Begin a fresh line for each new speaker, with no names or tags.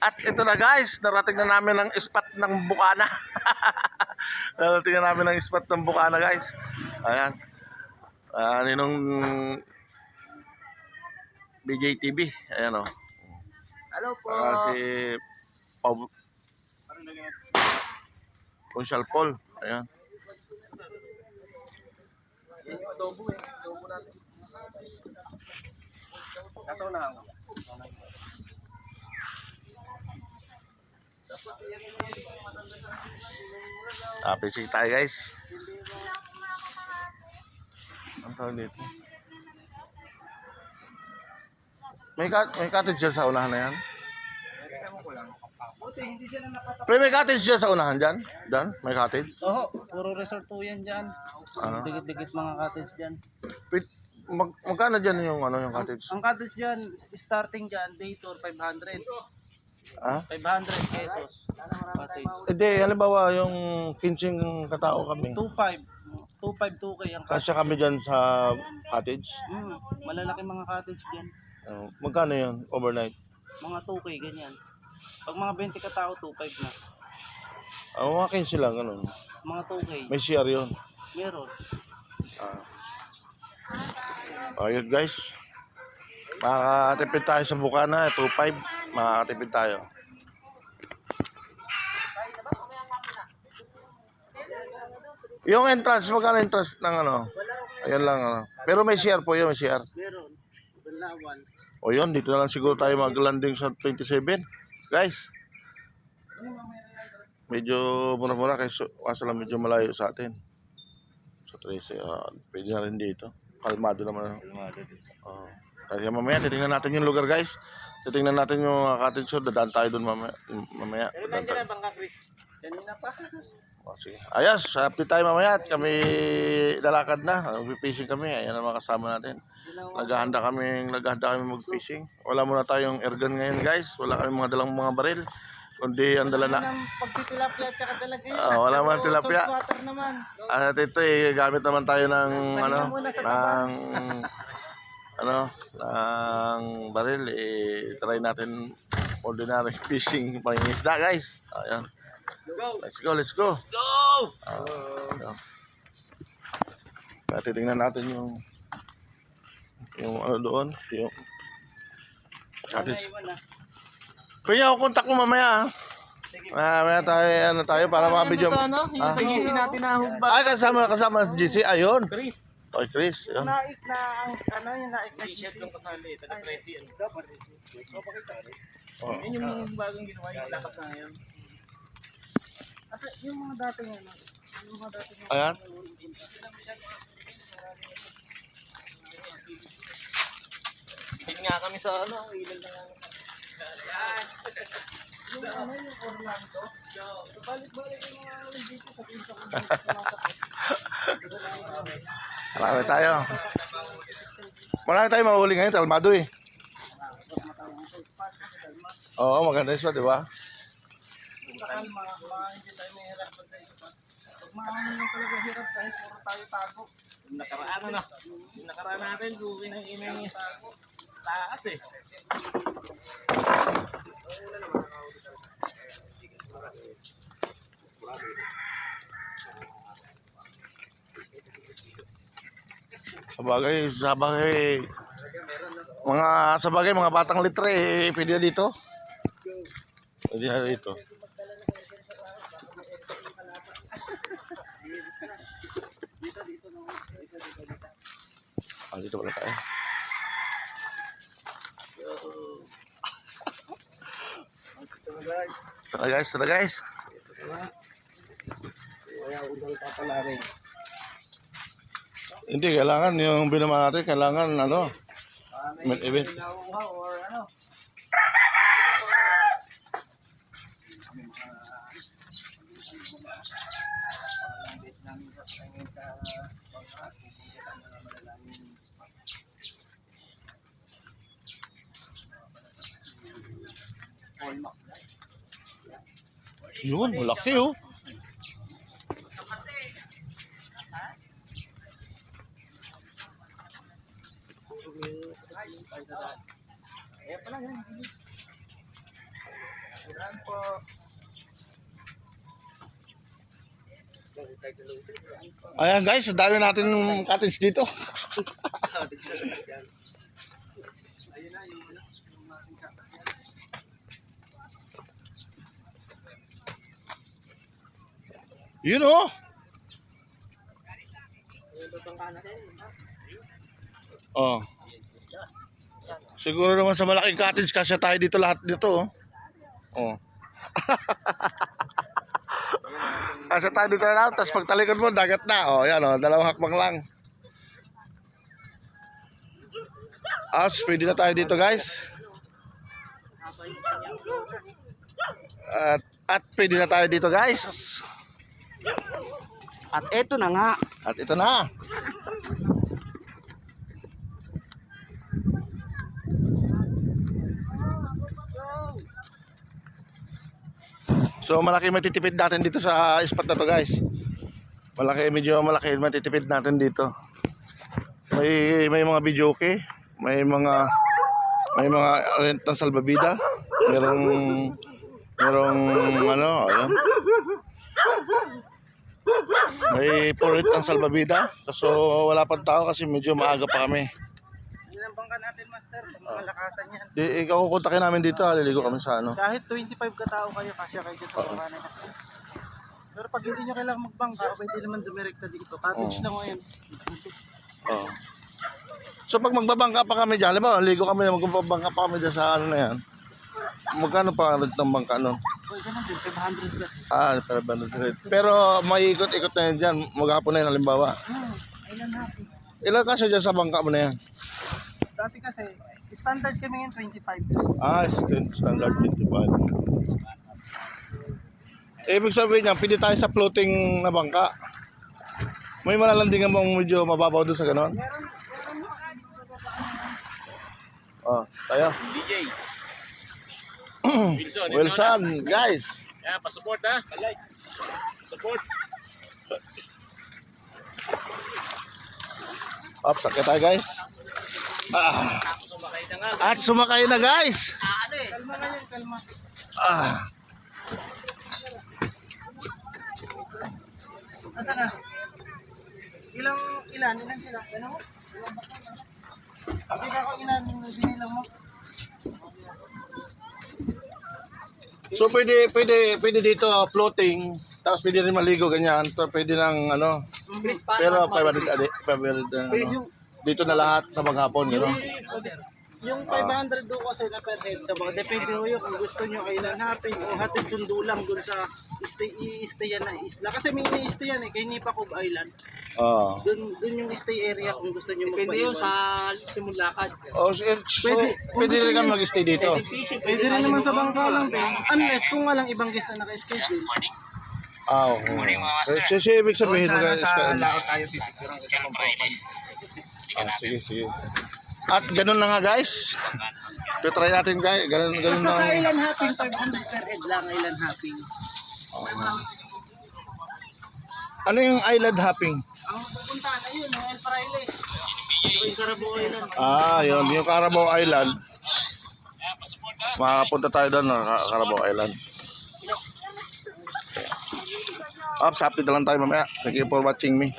At ito na guys, narating na namin ang spot ng Bukana. Narating na namin ang spot ng Bukana guys. Ayan. Ninong BJTV. Ayan o.
Hello po.
Si Consyal Paul. Ayan.
Adobo natin. Kaso na ako.
Fishing tayo guys. Ang tawag dito. May cottage dyan sa unahan na yan? Pre, may cottage dyan sa unahan dyan? Dyan? May cottage?
Oo, puro resort po yan dyan. Dikit-dikit mga cottage dyan.
Magkano dyan yung cottage?
Ang cottage dyan, starting dyan, day tour 500.
Ah?
500 pesos. Cottage.
Hindi, halimbawa yung 15 katao kami.
2.5 2K ang cottage.
Kasya kami dyan sa cottage.
Malalaki mga cottage dyan.
Magkano yun? Overnight?
Mga 2K, ganyan. Pag mga 20 katao, 2.5 na.
Mga 15 lang, ganun.
Mga 2K.
May share yun.
Meron.
Ayun guys. Makakatipid tayo sa Bukana. 2.5. Makakatipid tayo. Yung entrance, magkano entrance ng ano? Ayan lang ano. Pero may share po yun, may share.
Meron. Balawan.
O yun, dito na lang siguro tayo mag-landing sa 27. Guys. Medyo mura-mura kaso lang medyo malayo sa atin. Sa 13, pwede na rin dito. Kalmado naman. Kaya mamaya titingnan natin yung lugar guys. Titingnan natin yung cottage. So dadaan tayo dun mamaya.
Dadaan ka na bangka, Chris? Kanina pa.
Sige. Ayos, update tayo mamaya at kami lalakad na. Mag-fishing kami. Ayan ang mga kasama natin. Naghahanda kami mag-fishing. Wala muna tayong airgun ngayon guys. Wala kami mga dalang mga baril. Kundi ang dala na.
Pagtitilapia at saka talaga yun.
Wala man tilapia.
Saltwater naman.
At ito gamit naman tayo ng ng baril. Try natin ordinary fishing pangingisda guys. Ayan. Let's go. Titingnan natin yung ano doon, yung cottage. Pwede ako kontak mo mamaya. Mamaya tayo para makabidyo.
Yung sa GC natin na hubba.
Ay, kasama si GC. Ayun.
Chris.
Oy, Chris. Ayun.
Naik na ang yung naik na t-shirt yung kasali. Taga-presi yan. Yun yung bagong ginawa yung lakat na yun. At yung mga dati nga
Ayan.
Bitin nga kami sa ilan na nga.
yung Orlando. Balik-balik yung mga dito sa pinsa ko.
Marami tayo mahuli ngayon, Talmado eh. Oo, maganda yun, di ba?
Hindi tayo mahirapan tayo. Pag maaamin yung talaga hirap kahit puro tayo tago.
Yung nakaraan natin, buwi ng inay taas eh. Sabagay mga batang litre pwede na dito. Pwede na dito. Dito pala tayo. Tara guys. Hindi, kailangan yung binama natin, kailangan main event.
Or ano?
Yun, malaki oh.
Kaya pala yan. Yan po.
Ayan guys, ang dami natin ng cottage dito.
Ayun na yung ano, yung ating sasakyan.
Yun oh.
Yung babangka natin.
Oh. Siguro naman sa malaking cottage kasya tayo dito lahat dito. Oh. Kasya tayo dito lahat, tapos pagtalikod mo, dagat na. Oh, yan oh, dalawang hakbang lang. Pwede na tayo dito guys. At pwede na tayo dito guys.
At eto na nga.
At ito na. So malaki matitipid natin dito sa spot na to guys. Medyo malaki matitipid natin dito. May mga video okay, may mga rent ng salbabida, merong ano, ayun. May rent ng salbabida, so wala pang tao kasi medyo maaga pa kami.
Yan ang bangka natin, master. Malakasan yan.
Ikaw kukontakin namin dito, liligo kami sa ano.
Kahit 25 katao kayo, kasya kayo sa bangka na yan. Pero pag hindi nyo kailangan magbangka, pwede naman dumirekta dito. Cottage lang ngayon.
Oh. So pag magbabangka pa kami diyan, ba, ligo kami, magbabangka pa kami diyan sa ano na yan. Magkano pa ang rent ng bangka nun?
Pwede naman din, 500 lang.
Pero pero may ikot-ikot na yan dyan, maghapon na yan halimbawa.
Ayun natin.
Ilan kasi dyan sa bangka mo na yan?
Dati kasi, standard kami ngayon 25.
Standard 25. Ibig sabihin niya, pwede tayo sa floating na bangka. May malalandingan mong medyo mababaw doon sa ganon? Oh, tayo.
DJ.
Wilson, guys.
Yeah, pa-support ha. Palike. Support.
Sakit tayo guys.
Sumakay na nga.
At sumakay na guys.
Kalma ngayon, kalma. Asa na? Ilan sila? Ano mo? Hindi ka ako binilang mo.
So pwede dito floating, tapos pwede rin maligo ganyan. So pwede nang ano. Pero 500 ano. Dito na lahat sa maghapon, gano'n.
Yung 500 do kasi na per head sa mga depende ho yun kung gusto nyo kailan hapin o hatid sundo lang dun sa i-stayan na isla. Kasi may ini-stay yan kay Nipacog Island.
Oo.
Dun yung stay area kung gusto nyo magpaiwan.
Depende yun sa simulakad.
So pwede rin kami mag-stay dito.
Pwede rin naman sa bangka lang din. Unless kung walang ibang guest na naka-schedule.
So ibig sabihin
tayo pipicturean kita
sige. At ganun na nga guys. Try natin guys. Ganun
Basta
na.
sa island hopping, 500 per head lang island hopping.
Ano yung island hopping?
Ang pupuntahan na yun, yung El Fraile. Yung Carabao Island.
Yun. Yung Carabao Island. Makapunta tayo doon na Carabao Island. Sa update na lang tayo mamaya. Thank you for watching me.